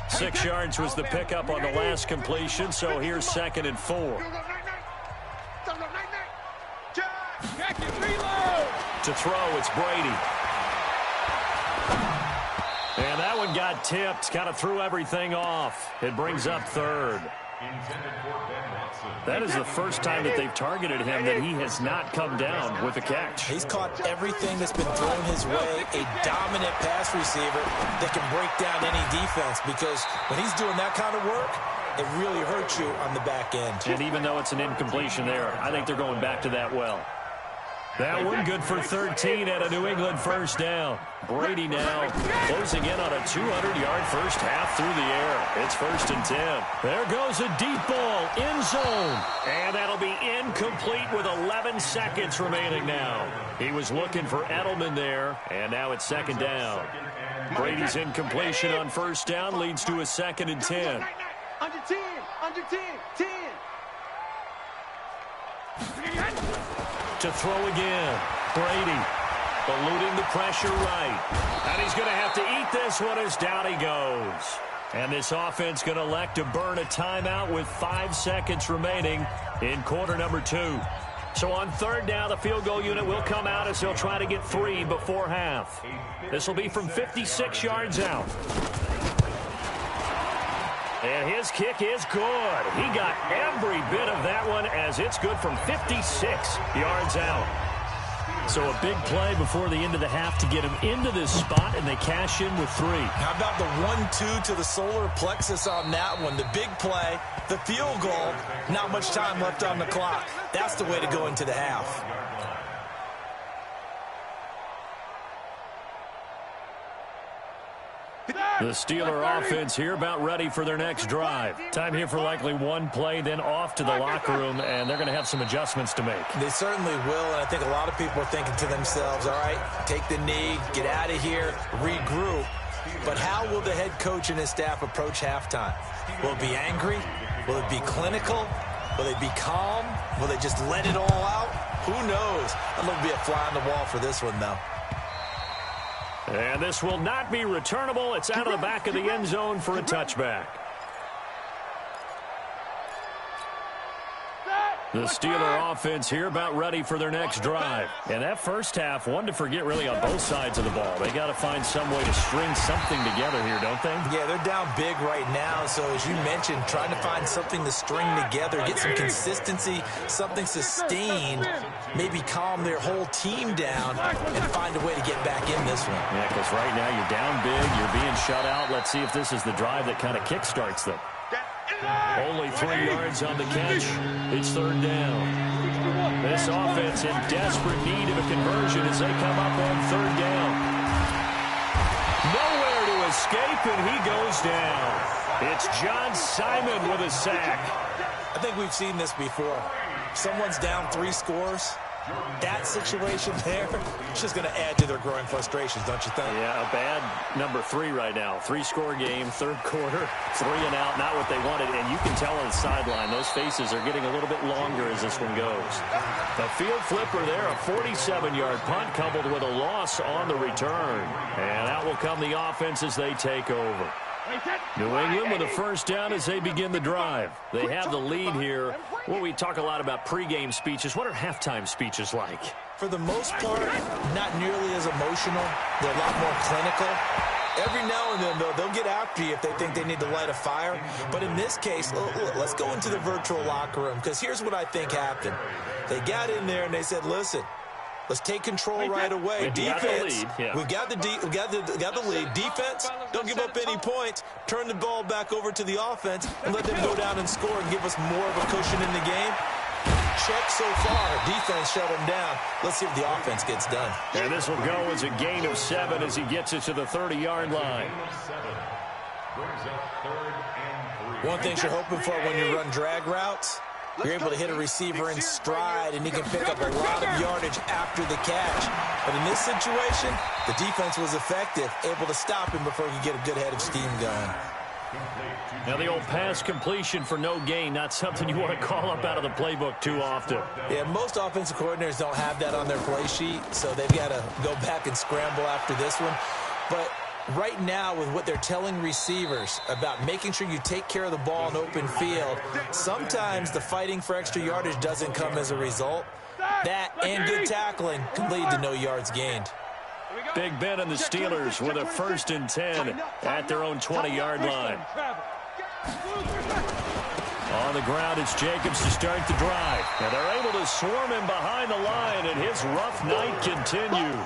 S2: Six yards was the pickup on the last completion, so here's 2nd and 4. To throw, it's Brady. And that one got tipped, kind of threw everything off. It brings up 3rd.
S6: intended for Ben Watson.
S2: That is the first time that they've targeted him that he has not come down with a catch.
S5: He's caught everything that's been thrown his way, a dominant pass receiver that can break down any defense, because when he's doing that kind of work, it really hurts you on the back end.
S2: And even though it's an incompletion there, I think they're going back to that well. That one good for 13 at a New England first down. Brady now closing in on a 200-yard first half through the air. It's 1st and 10. There goes a deep ball, end zone. And that'll be incomplete with 11 seconds remaining now. He was looking for Edelman there, and now it's 2nd down. Brady's incompletion on first down leads to a 2nd and 10.
S3: Under 10, under 10, 10.
S2: To throw again. Brady eluding the pressure right. And he's going to have to eat this one as down he goes. And this offense going to elect to burn a timeout with 5 seconds remaining in quarter number 2. So on 3rd down, the field goal unit will come out as they'll try to get 3 before half. This will be from 56 yards out. And his kick is good. He got every bit of that one as it's good from 56 yards out. So a big play before the end of the half to get him into this spot, and they cash in with 3.
S5: How about the 1-2 to the solar plexus on that one? The big play, the field goal, not much time left on the clock. That's the way to go into the half.
S2: The Steeler offense here about ready for their next drive. Time here for likely one play, then off to the locker room, and they're going to have some adjustments to make.
S5: They certainly will, and I think a lot of people are thinking to themselves, all right, take the knee, get out of here, regroup. But how will the head coach and his staff approach halftime? Will it be angry? Will it be clinical? Will they be calm? Will they just let it all out? Who knows? I'd love to be a fly on the wall for this one, though.
S2: And this will not be returnable. It's out of the back of the end zone for a touchback. The Steeler offense here about ready for their next drive. And that first half, one to forget really on both sides of the ball. They got to find some way to string something together here, don't they?
S5: Yeah, they're down big right now. So as you mentioned, trying to find something to string together, get some consistency, something sustained, maybe calm their whole team down and find a way to get back in this one.
S2: Yeah, because right now you're down big, you're being shut out. Let's see if this is the drive that kind of kickstarts them. Only 3 yards on the catch. It's 3rd down. This offense in desperate need of a conversion as they come up on 3rd down. Nowhere to escape, and he goes down. It's John Simon with a sack.
S5: I think we've seen this before. Someone's down 3 scores. That situation there, it's just going to add to their growing frustrations, don't you think?
S2: Yeah, a bad number 3 right now. 3-score game, 3rd quarter, 3 and out, not what they wanted. And you can tell on the sideline, those faces are getting a little bit longer as this one goes. The field flipper there, a 47-yard punt coupled with a loss on the return. And out will come the offense as they take over. New England with a first down as they begin the drive. They have the lead here. Well, we talk a lot about pregame speeches. What are halftime speeches like?
S5: For the most part, not nearly as emotional. They're a lot more clinical. Every now and then, though, they'll get after you if they think they need to light a fire. But in this case, let's go into the virtual locker room, because here's what I think happened. They got in there and they said, listen, let's take control right away. Defense, we've got the lead. Defense, don't give up any points. Turn the ball back over to the offense and let them go down and score and give us more of a cushion in the game. Check so far. Defense shut them down. Let's see if the offense gets done.
S2: And this will go as a gain of 7 as he gets it to the 30-yard line.
S5: One thing you're hoping for when you run drag routes, you're able to hit a receiver in stride, and he can pick up a lot of yardage after the catch. But in this situation, the defense was effective, able to stop him before he could get a good head of steam going.
S2: Now the old pass completion for no gain, not something you want to call up out of the playbook too often.
S5: Yeah, most offensive coordinators don't have that on their play sheet, so they've got to go back and scramble after this one. But right now, with what they're telling receivers about making sure you take care of the ball in open field, sometimes the fighting for extra yardage doesn't come as a result. That and good tackling can lead to no yards gained.
S2: Big Ben and the Steelers with a 1st and 10 at their own 20-yard line. On the ground, it's Jacobs to start the drive. And they're able to swarm him behind the line, and his rough night continues.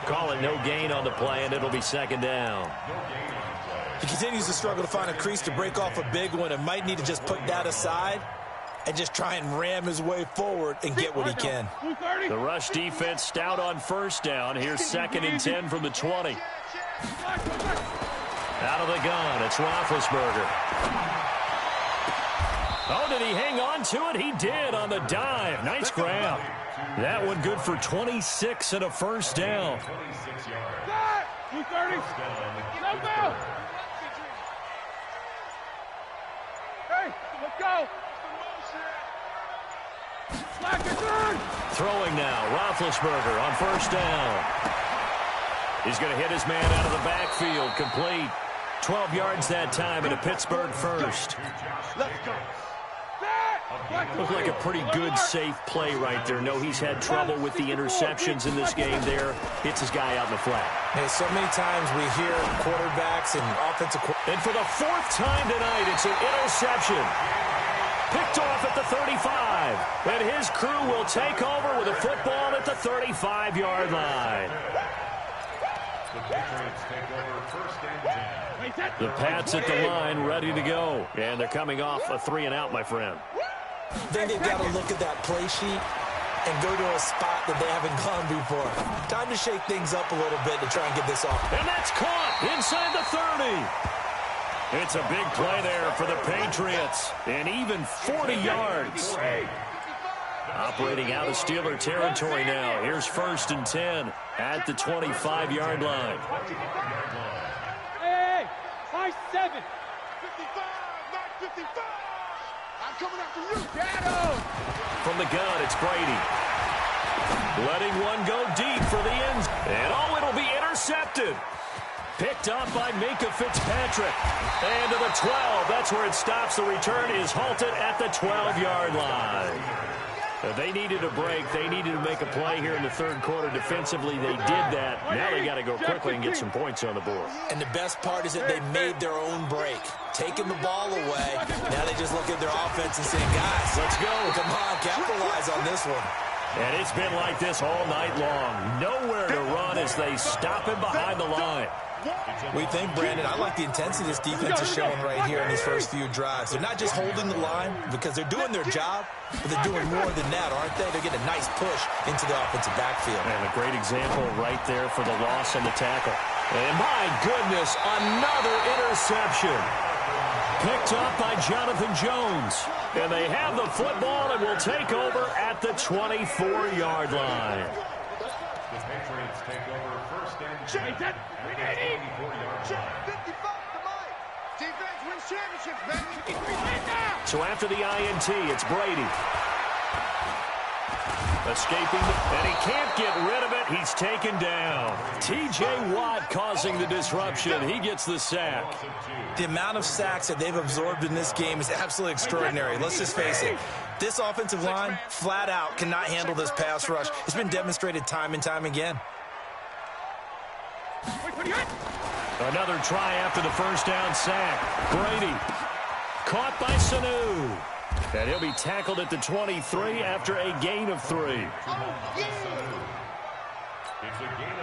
S2: Call it no gain on the play, and it'll be second down.
S5: He continues to struggle to find a crease to break off a big one and might need to just put that aside and just try and ram his way forward and get what he can.
S2: The rush defense stout on first down. Here's 2nd and 10 from the 20. Out of the gun, it's Roethlisberger. Oh, did he hang on to it? He did on the dive. Nice grab. That one good for 26 and a first down.
S3: 230. Let's go. Hey, let's go.
S2: Throwing now, Roethlisberger on first down. He's going to hit his man out of the backfield, complete. 12 yards that time and a Pittsburgh first.
S3: Let's go.
S2: Looked like a pretty good, safe play right there. No, he's had trouble with the interceptions in this game there. Hits his guy out in the flat.
S5: Hey, so many times we hear quarterbacks and offensive...
S2: And for the 4th time tonight, it's an interception. Picked off at the 35. And his crew will take over with a football at the 35-yard line.
S6: The Patriots take over 1st and 10.
S2: The Pats at the line, ready to go. And they're coming off a 3-and-out, my friend.
S5: Then they've got to look at that play sheet and go to a spot that they haven't gone before. Time to shake things up a little bit to try and get this off.
S2: And that's caught inside the 30. It's a big play there for the Patriots. And even 40 yards. Operating out of Steeler territory now. Here's 1st and 10 at the 25-yard line.
S3: Hey, 5-7. 55, not 55. I'm coming after you, Dado.
S2: From the gun, it's Brady. Letting one go deep for the end. And oh, it'll be intercepted. Picked up by Minka Fitzpatrick. And to the 12. That's where it stops. The return is halted at the 12-yard line. They needed a break. They needed to make a play here in the 3rd quarter. Defensively, they did that. Now they got to go quickly and get some points on the board.
S5: And the best part is that they made their own break. Taking the ball away. Now they just look at their offense and say, guys, let's go. Come on, capitalize on this one.
S2: And it's been like this all night long. Nowhere to run as they stop him behind the line.
S5: We think, Brandon, I like the intensity this defense is showing right here in these first few drives. They're not just holding the line because they're doing their job, but they're doing more than that, aren't they? They're getting a nice push into the offensive backfield.
S2: And a great example right there for the loss on the tackle. And my goodness, another interception. Picked up by Jonathan Jones. And they have the football and will take over at the 24-yard line.
S6: The Patriots take over 1st and 10.
S3: Defense wins championships, baby.
S2: So after the INT, it's Brady. Escaping, and he can't get rid of it. He's taken down. T.J. Watt causing the disruption. He gets the sack.
S5: The amount of sacks that they've absorbed in this game is absolutely extraordinary. Let's just face it. This offensive line, flat out, cannot handle this pass rush. It's been demonstrated time and time again.
S2: Another try after the 1st down sack. Brady caught by Sanu. And he'll be tackled at the 23 after a gain of 3.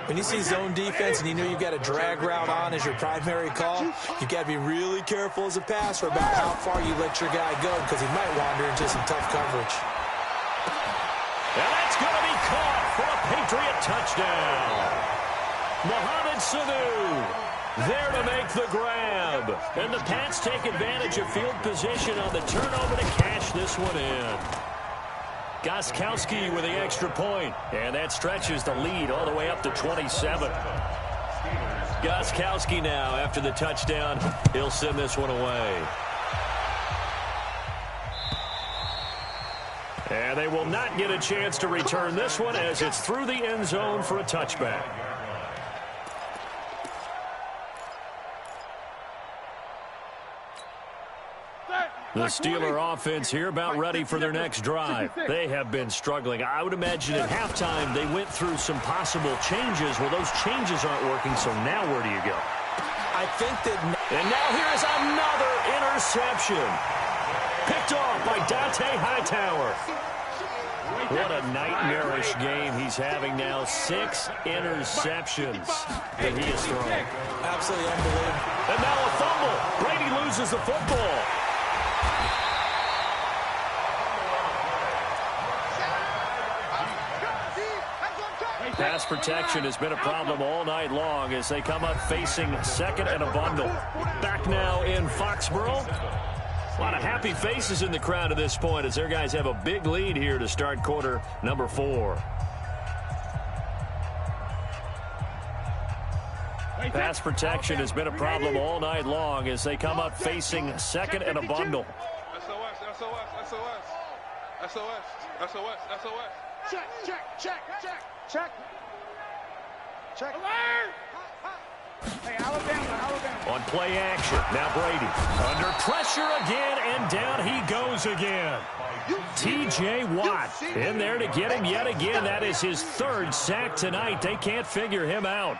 S5: When you see zone defense and you know you've got a drag route on as your primary call, you've got to be really careful as a passer about how far you let your guy go because he might wander into some tough coverage.
S2: And that's going to be caught for a Patriot touchdown. Mohamed Sanu there to make the grab. And the Pats take advantage of field position on the turnover to cash this one in. Gostkowski with the extra point. And that stretches the lead all the way up to 27. Gostkowski now after the touchdown. He'll send this one away. And they will not get a chance to return this one as it's through the end zone for a touchback. The Steeler offense here about ready for their next drive. They have been struggling. I would imagine at halftime they went through some possible changes. Well, those changes aren't working, so now where do you go?
S5: I think that...
S2: And now here is another interception. Picked off by Dante Hightower. What a nightmarish game he's having now. 6 interceptions that he has thrown.
S5: Absolutely unbelievable.
S2: And now a fumble. Brady loses the football. Pass protection has been a problem all night long as they come up facing second and a bundle. Back now in Foxborough. A lot of happy faces in the crowd at this point as their guys have a big lead here to start quarter number 4. Pass protection has been a problem all night long as they come up facing second and a bundle.
S3: SOS, SOS, SOS. SOS, SOS, SOS. Check, check, check, check, check. Check. Alert! Hey, Alabama.
S2: On play action, now Brady. Under pressure again, and down he goes again. T.J. Watt in there to get him yet again. That is his 3rd sack tonight. They can't figure him out.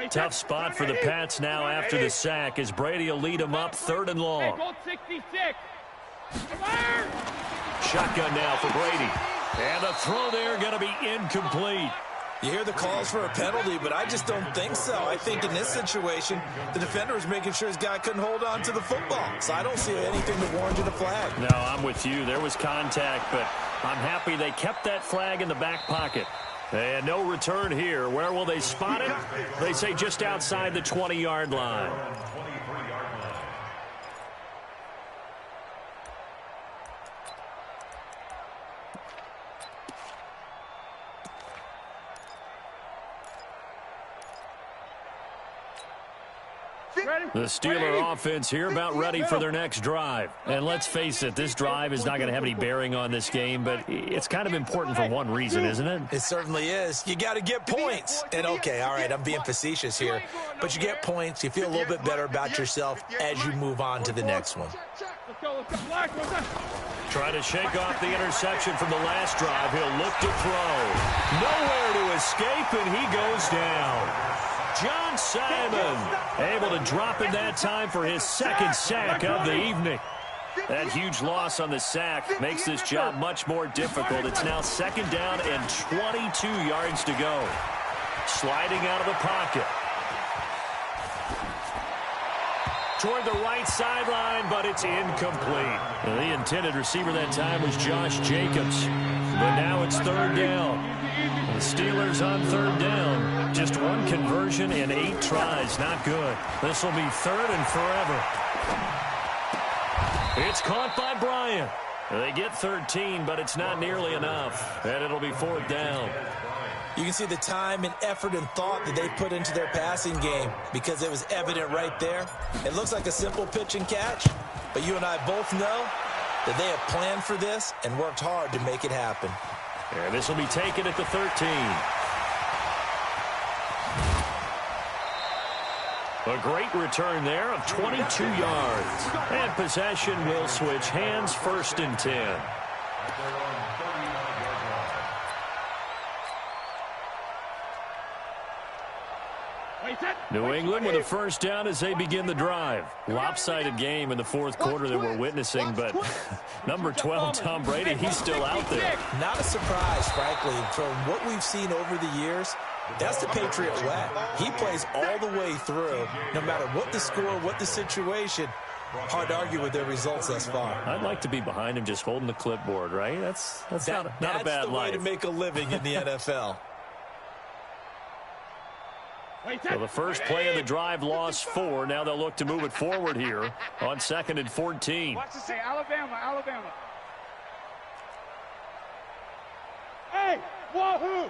S2: Tough spot for the Pats now after the sack as Brady will lead them up 3rd and long.
S3: 66.
S2: Shotgun now for Brady. And the throw there going to be incomplete.
S5: You hear the calls for a penalty, but I just don't think so. I think in this situation, the defender was making sure his guy couldn't hold on to the football. So I don't see anything to warrant a flag.
S2: No, I'm with you. There was contact, but I'm happy they kept that flag in the back pocket. And no return here. Where will they spot it? They say just outside the 20-yard line. The Steeler offense here about ready for their next drive. And let's face it, this drive is not going to have any bearing on this game, but it's kind of important for one reason, isn't it?
S5: It certainly is. You got to get points. And, okay, all right, I'm being facetious here. But you get points, you feel a little bit better about yourself as you move on to the next one.
S2: Try to shake off the interception from the last drive. He'll look to throw. Nowhere to escape, and he goes down. John Simon able to drop in that time for his 2nd sack of the evening. That huge loss on the sack makes this job much more difficult. It's now 2nd down and 22 yards to go. Sliding out of the pocket. Toward the right sideline, but it's incomplete. The intended receiver that time was Josh Jacobs. But now it's 3rd down. The Steelers on 3rd down. Just 1 conversion and 8 tries. Not good. This will be 3rd and forever. It's caught by Bryant. They get 13, but it's not nearly enough. And it'll be 4th down.
S5: You can see the time and effort and thought that they put into their passing game because it was evident right there. It looks like a simple pitch and catch, but you and I both know that they have planned for this and worked hard to make it happen.
S2: And this will be taken at the 13. A great return there of 22 yards. And possession will switch hands, 1st and 10. New England with a 1st down as they begin the drive. Lopsided game in the 4th quarter that we're witnessing, but number 12, Tom Brady, he's still out there.
S5: Not a surprise, frankly, from what we've seen over the years. That's the Patriot way. He plays all the way through, no matter what the score, what the situation. Hard to argue with their results thus far.
S2: I'd like to be behind him just holding the clipboard, right? That's not a bad life.
S5: That's the way to make a living in the NFL.
S2: So the first play of the drive lost 4. Now they'll look to move it forward here on 2nd and 14.
S3: Watch this. Hey, Alabama. Hey, wahoo!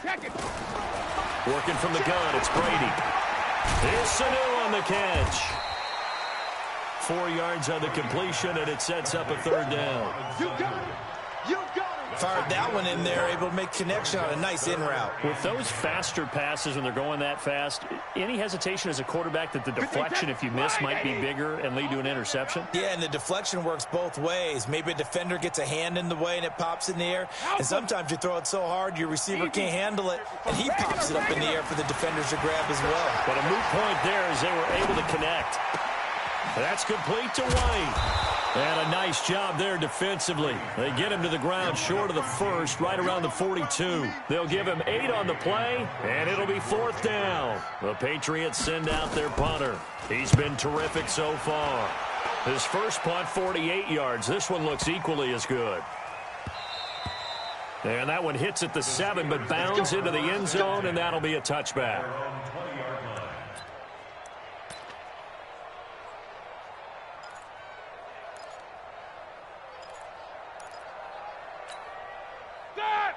S3: Check it.
S2: Working from the gun, it's Brady. Here's Sanu on the catch. 4 yards on the completion, and it sets up a 3rd down.
S3: You got it.
S5: Fired that one in there, able to make connection on a nice in route.
S2: With those faster passes when they're going that fast, any hesitation as a quarterback that the deflection, if you miss, might be bigger and lead to an interception?
S5: Yeah, and the deflection works both ways. Maybe a defender gets a hand in the way and it pops in the air, and sometimes you throw it so hard your receiver can't handle it, and he pops it up in the air for the defenders to grab as well.
S2: But a moot point there as they were able to connect. That's complete to White. And a nice job there defensively. They get him to the ground short of the first, right around the 42. They'll give him 8 on the play, and it'll be 4th down. The Patriots send out their punter. He's been terrific so far. His first punt, 48 yards. This one looks equally as good. And that one hits at the 7, but bounds into the end zone, and that'll be a touchback.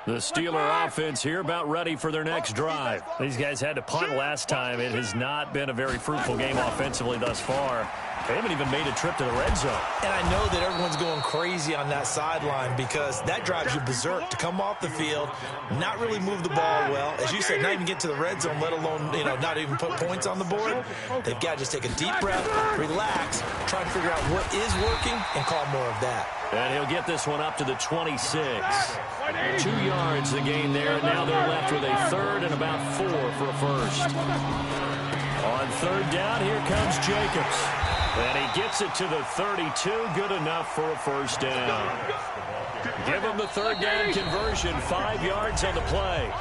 S2: The Steeler offense here about ready for their next drive. These guys had to punt last time. It has not been a very fruitful game offensively thus far. They haven't even made a trip to the red zone.
S5: And I know that everyone's going crazy on that sideline because that drives you berserk to come off the field, not really move the ball well. As you said, not even get to the red zone, let alone, not even put points on the board. They've got to just take a deep breath, relax, try to figure out what is working, and call more of that.
S2: And he'll get this one up to the 26. 2 yards the gain there, and now they're left with a 3rd and about 4 for a first. On 3rd down, here comes Jacobs. And he gets it to the 32, good enough for a first down. Give him the 3rd down conversion, 5 yards on the play.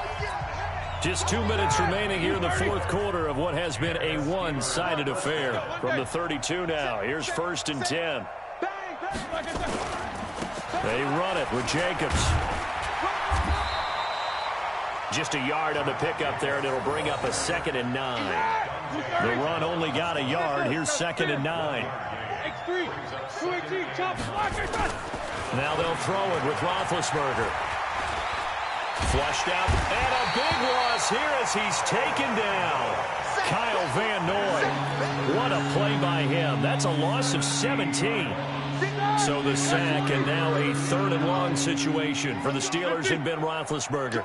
S2: Just 2 minutes remaining here in the 4th quarter of what has been a one-sided affair. From the 32 now, here's 1st and 10. They run it with Jacobs. Just a yard on the pickup there, and it'll bring up a 2nd and 9. The run only got a yard. Here's 2nd and 9. Now they'll throw it with Roethlisberger. Flushed out, and a big loss here as he's taken down. Kyle Van Noy. What a play by him. That's a loss of 17. So the sack, and now a 3rd and long situation for the Steelers and Ben Roethlisberger.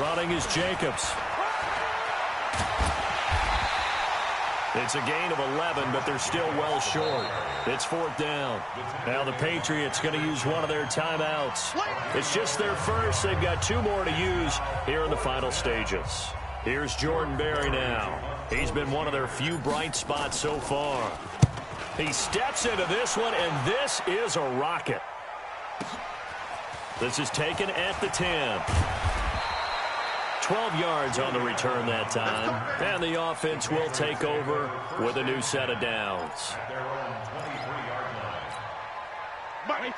S2: Running is Jacobs. It's a gain of 11, but they're still well short. It's 4th down. Now the Patriots going to use one of their timeouts. It's just their first. They've got 2 more to use here in the final stages. Here's Jordan Berry now. He's been one of their few bright spots so far. He steps into this one, and this is a rocket. This is taken at the 10. 12 yards on the return that time. And the offense will take over with a new set of downs.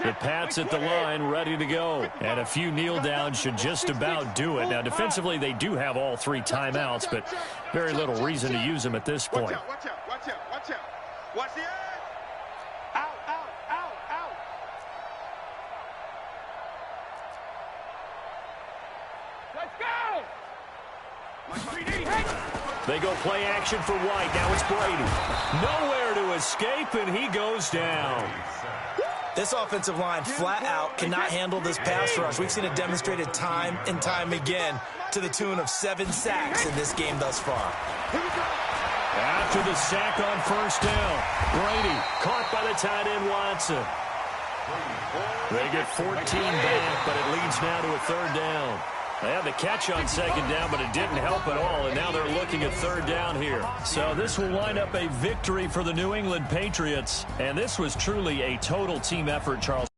S2: The Pats at the line ready to go. And a few kneel downs should just about do it. Now, defensively, they do have all 3 timeouts, but very little reason to use them at this point.
S3: Watch out, watch out, watch out, watch out. Watch the edge. Out, out, out, out. Let's go.
S2: They go play action for White. Now it's Brady. Nowhere to escape, and he goes down.
S5: This offensive line flat out cannot handle this pass rush. We've seen it demonstrated time and time again to the tune of 7 sacks in this game thus far.
S2: After the sack on 1st down, Brady caught by the tight end Watson. They get 14 back, but it leads now to a 3rd down. They had the catch on 2nd down, but it didn't help at all, and now they're looking at 3rd down here. So this will wind up a victory for the New England Patriots, and this was truly a total team effort, Charles.